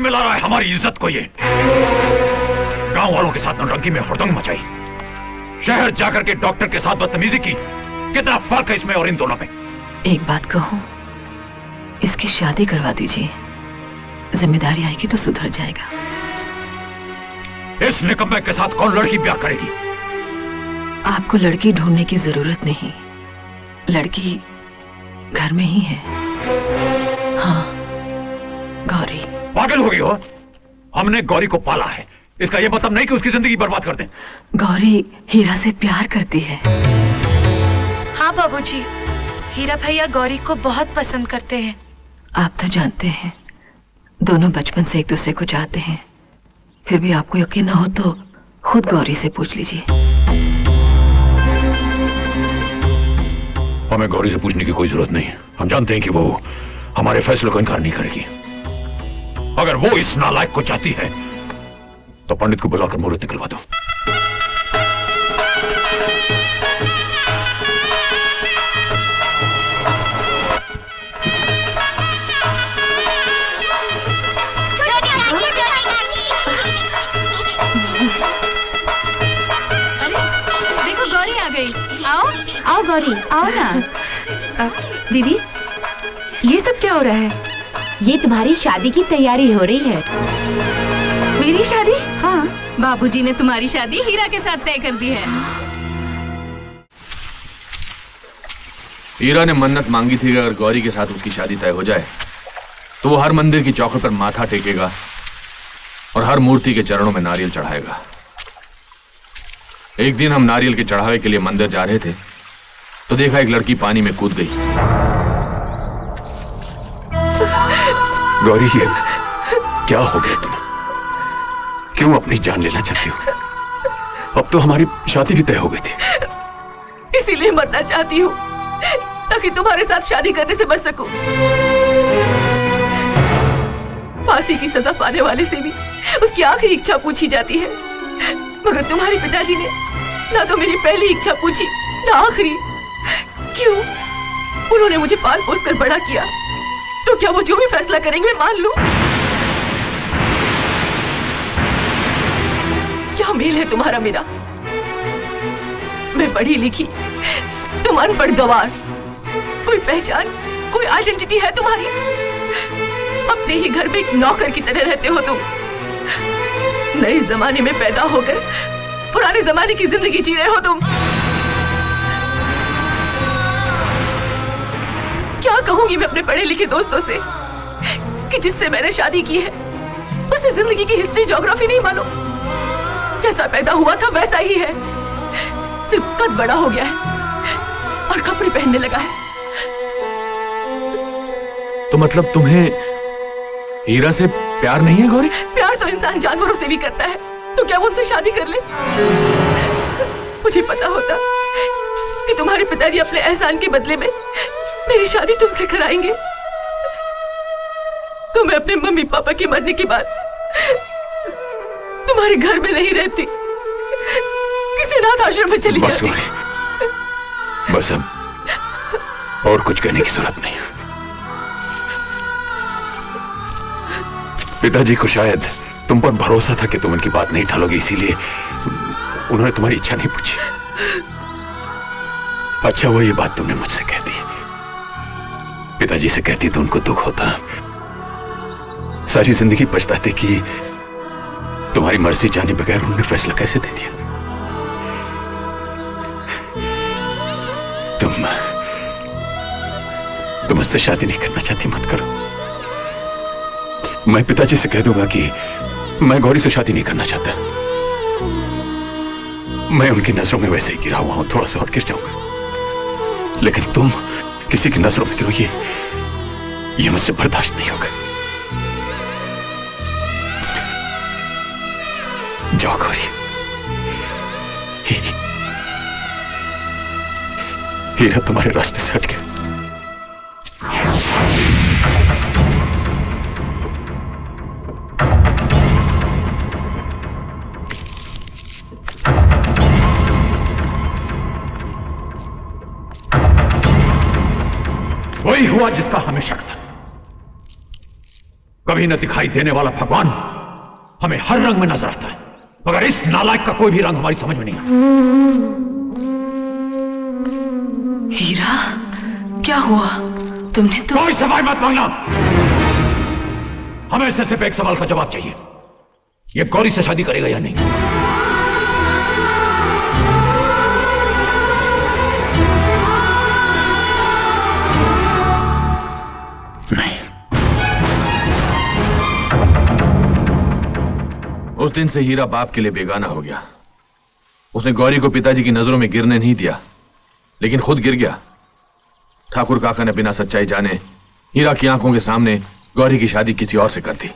मिला रहा है हमारी इज्जत को। ये गांव वालों के साथ नौटंकी में हुड़दंग मचाई, शहर जाकर के डॉक्टर के साथ बदतमीजी की। कितना फर्क है इसमें और इन दोनों में। एक बात कहूं, इसकी शादी करवा दीजिए, जिम्मेदारी आएगी तो सुधर जाएगा। इस निकम्मे के साथ कौन लड़की ब्याह करेगी? आपको लड़की ढूंढने की जरूरत नहीं, लड़की घर में ही है। हाँ, गौरी। पागल हो गई हो? हमने गौरी को पाला है, इसका यह मतलब नहीं कि उसकी जिंदगी बर्बाद कर दें। गौरी हीरा से प्यार करती है। हाँ बाबूजी, हीरा भैया गौरी को बहुत पसंद करते हैं। आप तो जानते हैं, दोनों बचपन से एक दूसरे को चाहते हैं। फिर भी आपको यकीन न हो तो खुद गौरी से पूछ लीजिए। हमें गौरी से पूछने की कोई जरूरत नहीं है। हम जानते हैं कि वो हमारे फैसले को इनकार नहीं करेगी। अगर वो इस नालायक को चाहती है तो पंडित को बुलाकर मुहूर्त निकलवा दो। देखो गौरी आ गई। आओ आओ गौरी, आओ ना। दीदी, ये सब क्या हो रहा है? ये तुम्हारी शादी की तैयारी हो रही है। मेरी शादी? हाँ, बाबूजी ने तुम्हारी शादी हीरा के साथ तय कर दी है। हीरा ने मन्नत मांगी थी कि अगर गौरी के साथ उसकी शादी तय हो जाए तो वो हर मंदिर की चौखट पर माथा टेकेगा और हर मूर्ति के चरणों में नारियल चढ़ाएगा। एक दिन हम नारियल के चढ़ावे के लिए मंदिर जा रहे थे तो देखा एक लड़की पानी में कूद गई। गौरी, ये क्या हो गया तुम? क्यों अपनी जान लेना चाहती हो? अब तो हमारी शादी भी तय हो गई थी। इसीलिए मरना चाहती हूँ ताकि तुम्हारे साथ शादी करने से बच सकूं। फांसी की सजा पाने वाले से भी उसकी आखिरी इच्छा पूछी जाती है, मगर तुम्हारे पिताजी ने ना तो मेरी पहली इच्छा पूछी ना आखिरी। क्यों? उन्होंने मुझे पाल पोस कर बड़ा किया, तो क्या वो जो भी फैसला करेंगे मान लूं? क्या मेल है तुम्हारा मेरा? मैं पढ़ी लिखी, तुम अनपढ़ गंवार। कोई पहचान, कोई आइडेंटिटी है तुम्हारी? अपने ही घर में एक नौकर की तरह रहते हो तुम। नए जमाने में पैदा होकर पुराने जमाने की जिंदगी जी रहे हो तुम। क्या कहूंगी मैं अपने पढ़े लिखे दोस्तों से कि जिससे मैंने शादी की है उसे जिंदगी की हिस्ट्री ज्योग्राफी नहीं मालूम। जैसा पैदा हुआ था वैसा ही है, सिर्फ कद बड़ा हो गया है और कपड़े पहनने लगा है। तो मतलब तुम्हें हीरा से प्यार नहीं है गौरी? प्यार तो इंसान जानवरों से भी करता है, तो क्या वो उनसे शादी कर ले? मुझे पता होता कि तुम्हारे पिताजी अपने एहसान के बदले में मेरी शादी तुमसे कराएंगे तो मैं अपने मम्मी पापा के मरने के बाद तुम्हारे घर में नहीं रहती, किसी अनाथ आश्रम में चली जाती। बस अब और कुछ कहने की जरूरत नहीं। पिताजी को शायद तुम पर भरोसा था कि तुम उनकी बात नहीं टालोगी, इसीलिए उन्होंने तुम्हारी इच्छा नहीं पूछी। अच्छा वो ये बात तुमने मुझसे कह दी, पिताजी से कहती तो उनको दुख होता। सारी जिंदगी पछताते कि तुम्हारी मर्जी जाने बगैर उन्होंने फैसला कैसे दे दिया। तुम मुझसे शादी नहीं करना चाहती, मत करो। मैं पिताजी से कह दूंगा कि मैं गौरी से शादी नहीं करना चाहता। मैं उनकी नजरों में वैसे ही गिरा हुआ हूं, थोड़ा सा और गिर जाऊंगा, लेकिन तुम किसी की नजरों में गिरो ये मुझसे बर्दाश्त नहीं होगा। जाओ गौरी, हीरा तुम्हारे रास्ते से हट गया। वही हुआ जिसका हमें शक था। कभी न दिखाई देने वाला भगवान हमें हर रंग में नजर आता है, मगर इस नालायक का कोई भी रंग हमारी समझ में नहीं आता। हीरा, क्या हुआ? तुमने तो कोई सवाल मत मांगना। हमें सिर्फ एक सवाल का जवाब चाहिए, ये गौरी से शादी करेगा या नहीं? नहीं। उस दिन से हीरा बाप के लिए बेगाना हो गया। उसने गौरी को पिताजी की नजरों में गिरने नहीं दिया, लेकिन खुद गिर गया। ठाकुर काका ने बिना सच्चाई जाने हीरा की आंखों के सामने गौरी की शादी किसी और से कर दी।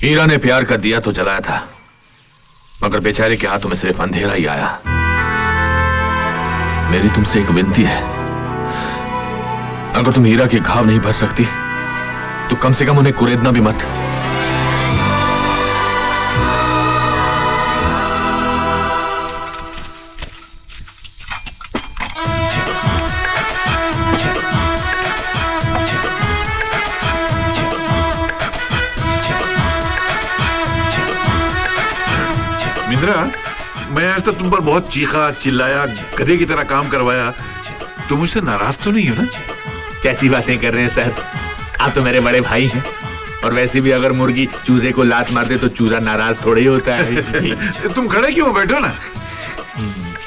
हीरा ने प्यार का दिया तो जलाया था, मगर बेचारे के हाथों में सिर्फ अंधेरा ही आया। मेरी तुमसे एक विनती है, अगर तुम हीरा के घाव नहीं भर सकती तो कम से कम उन्हें कुरेदना भी मत। मैं आज तक तुम पर बहुत चीखा चिल्लाया, गधे की तरह काम करवाया, तुम मुझसे नाराज तो नहीं हो ना? कैसी बातें कर रहे हैं सर, आप तो मेरे बड़े भाई हैं। और वैसे भी अगर मुर्गी चूजे को लात मार दे तो चूजा नाराज थोड़ा ही होता है। तुम खड़े क्यों, बैठो ना।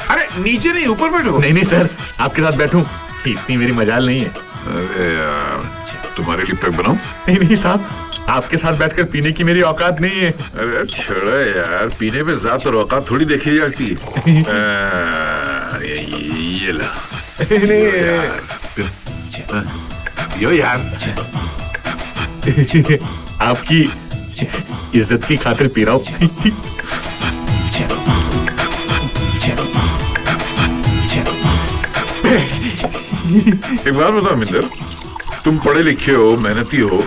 अरे नीचे नहीं, ऊपर बैठो। नहीं नहीं सर, आपके साथ बैठूं इतनी मेरी मजाल नहीं है। अरे यार, तुम्हारे लिए पैक बनाऊं? नहीं नहीं साहब, आपके साथ बैठकर पीने की मेरी औकात नहीं है। अरे छोड़ो यार, पीने पे जात और औकात थोड़ी देखी जाती है। ये ला। यो यार, आपकी इज्जत की खातिर पी रहा हूं। एक बात बताओ मिंदर, तुम पढ़े लिखे हो, मेहनती हो,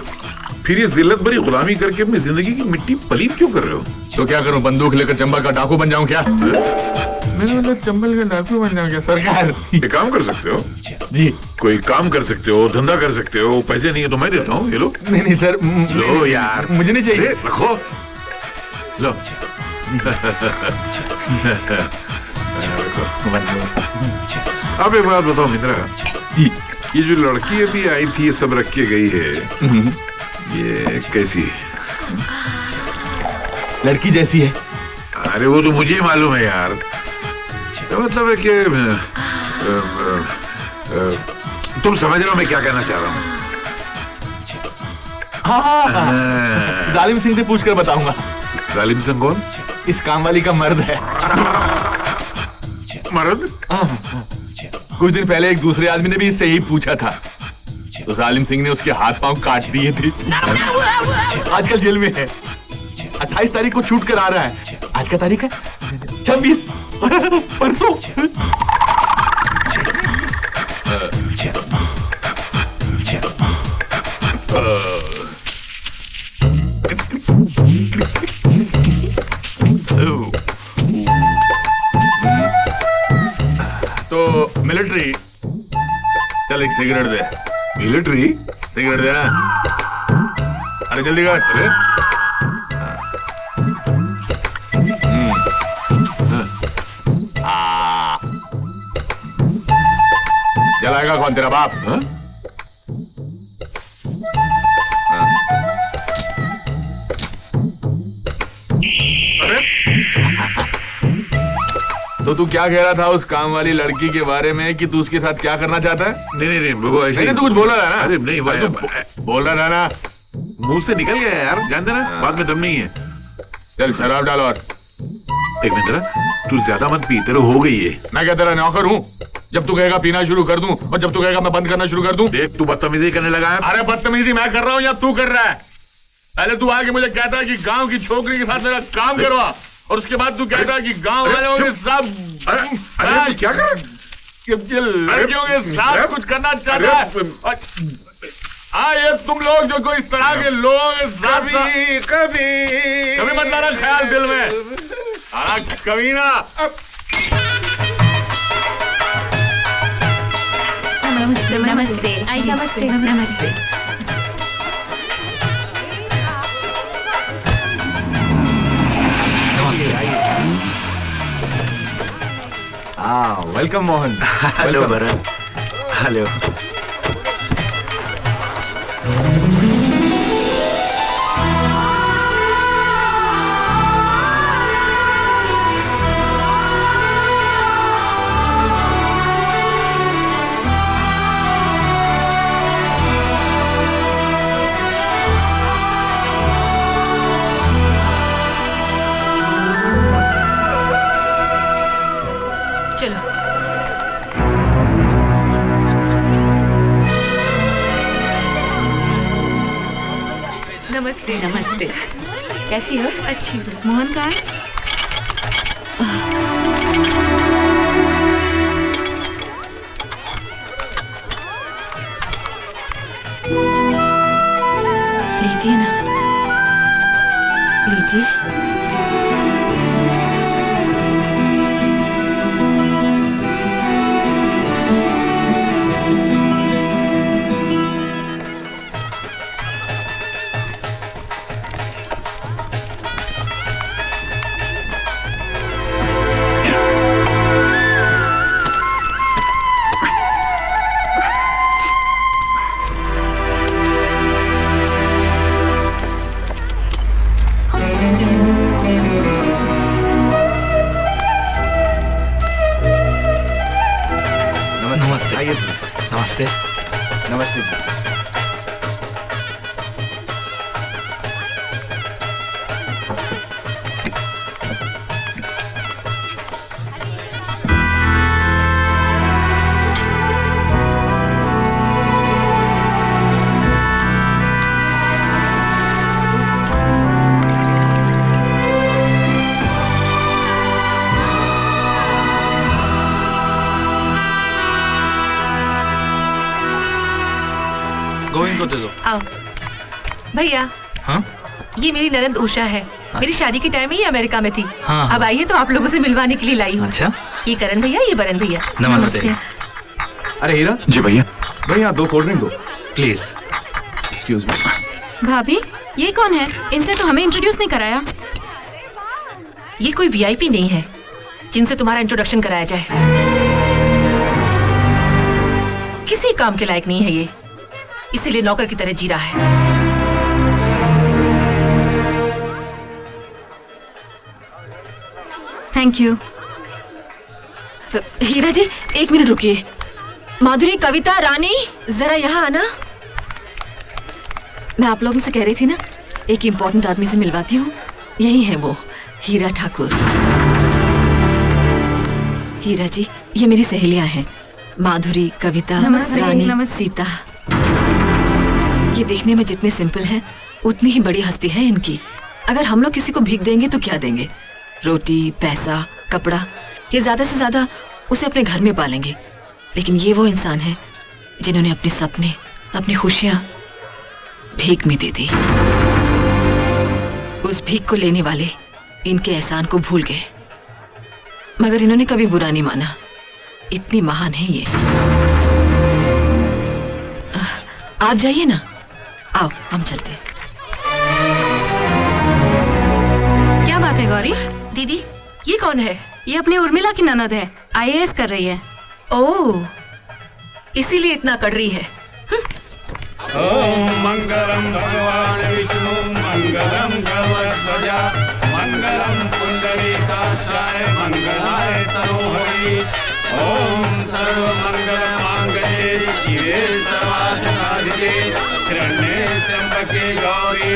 फिर ये जिल्लत भरी गुलामी करके अपनी जिंदगी की मिट्टी पलीत क्यों कर रहे हो? तो क्या करूं, बंदूक लेकर चंबल का डाकू बन जाऊं क्या? मैंने मतलब चंबल का डाकू बन जाऊं क्या सरकार? ये काम कर सकते हो जी, कोई काम कर सकते हो, धंधा कर सकते हो, पैसे नहीं है तो मैं देता हूँ, ये लो। नहीं नहीं सर, लो यार, मुझे नहीं चाहिए। रखो, लो। अब एक बात बताओ मित्रा जी, ये जो लड़की अभी आई थी, ये सब रख के गई है, ये कैसी है? लड़की जैसी है। अरे वो तो मुझे मालूम है यार, मतलब है कि तुम समझ रहे हो मैं क्या कहना चाह रहा हूँ? हाँ, जालिम सिंह से पूछकर बताऊंगा। जालिम सिंह कौन? इस काम वाली का मर्द है। मर्द? कुछ दिन पहले एक दूसरे आदमी ने भी इससे यही पूछा था, तो जालिम सिंह ने उसके हाथ पांव काट दिए थे। आजकल जेल में है। 28 तारीख को छूट कर आ रहा है। आज का तारीख है 26, परसों। तो मिलिट्री, चल एक सिगरेट दे। मिलिट्री? सिगरेट देना। अरे जल्दी कर। अरे जलाएगा कौन, तेरा बाप? हाँ? अरे तो तू क्या कह रहा था उस काम वाली लड़की के बारे में कि तू उसके साथ क्या करना चाहता है? नहीं नहीं नहीं, वो ऐसे नहीं, तू कुछ बोल रहा है ना? अरे नहीं, बोल रहा था ना, मुंह से निकल गया यार, जान देना, बाद में दम नहीं है। चल शराब डाल। और एक मिनट, तू ज्यादा मत पी, तेरे हो गई है। मैं क्या तेरा नौकर हूँ? जब तू कहेगा पीना शुरू कर दूं और जब तू कहेगा मैं बंद करना शुरू कर दूं। देख, तू बदतमीजी करने लगा है। अरे बदतमीजी मैं कर रहा हूँ या तू कर रहा है? पहले तू आके मुझे कहता है कि गांव की छोकरी के साथ मेरा काम करवा, और उसके बाद तू कहता है कि गांव वालों के सब अरे क्या कर लड़कियों के साथ कुछ करना चाहता है। हाँ, ये तुम लोग जो कोई इस तरह के लोगों के साथ कभी मत लाना ख्याल दिल में। कमीना नमस्ते नमस्ते नमस्ते नमस्ते। Welcome Mohan. Hello Bharat. Hello. चलो। नमस्ते नमस्ते। कैसी हो? अच्छी हूँ। मोहन कहाँ है? लीजिए ना, लीजिए। नमस्ते नमस्ते। गोविंद को दे दो। आओ भैया। हाँ? ये मेरी ननद उषा है। मेरी शादी के टाइम में ही अमेरिका में थी। हाँ। अब आई है तो आप लोगों से मिलवाने के लिए लाई हूँ। अच्छा। ये करण भैया, ये बरन भैया। नमस्ते। अरे हीरा जी भैया। भैया 2 कोल्ड ड्रिंक दो प्लीज। Excuse me. भाभी, ये कौन है? इसने तो हमें इंट्रोड्यूस नहीं कराया। ये कोई वीआईपी नहीं है जिनसे तुम्हारा इंट्रोडक्शन कराया जाए। किसी काम के लायक नहीं है ये, इसीलिए नौकर की तरह जी रहा है। Thank you. Hira ji, 1 minute रुकिए। माधुरी, कविता, रानी, जरा यहाँ आना। मैं आप लोगों से कह रही थी ना, एक इम्पोर्टेंट आदमी से मिलवाती हूँ। यही है वो, हीरा ठाकुर। हीरा जी, ये मेरी सहेलियां हैं, माधुरी, कविता, नमस्ते, रानी, नमस्ते। सीता। ये देखने में जितने सिंपल हैं, उतनी ही बड़ी हस्ती है इनकी। अगर हम लोग किसी को भीख देंगे तो क्या देंगे? रोटी, पैसा, कपड़ा, ये ज्यादा से ज्यादा उसे अपने घर में पालेंगे। लेकिन ये वो इंसान है जिन्होंने अपने सपने, अपनी खुशियां भीख में दे दी। उस भीख को लेने वाले इनके एहसान को भूल गए, मगर इन्होंने कभी बुरा नहीं माना। इतनी महान है ये। आप जाइए ना, आओ हम चलते हैं। क्या बात है गौरी? दीदी, ये कौन है? ये अपनी उर्मिला की ननद है, IAS कर रही है। ओह, इसीलिए इतना कड़ रही है। ओम मंगलम भगवान विष्णु मंगलम गवध्वजा मंगलम पुंडरीकाक्षाय मंगलाय तनोहरि। ओम सर्व मंगल मांगल्ये शिवे सर्वार्थ साधिके शरण्ये त्र्यंबके गौरी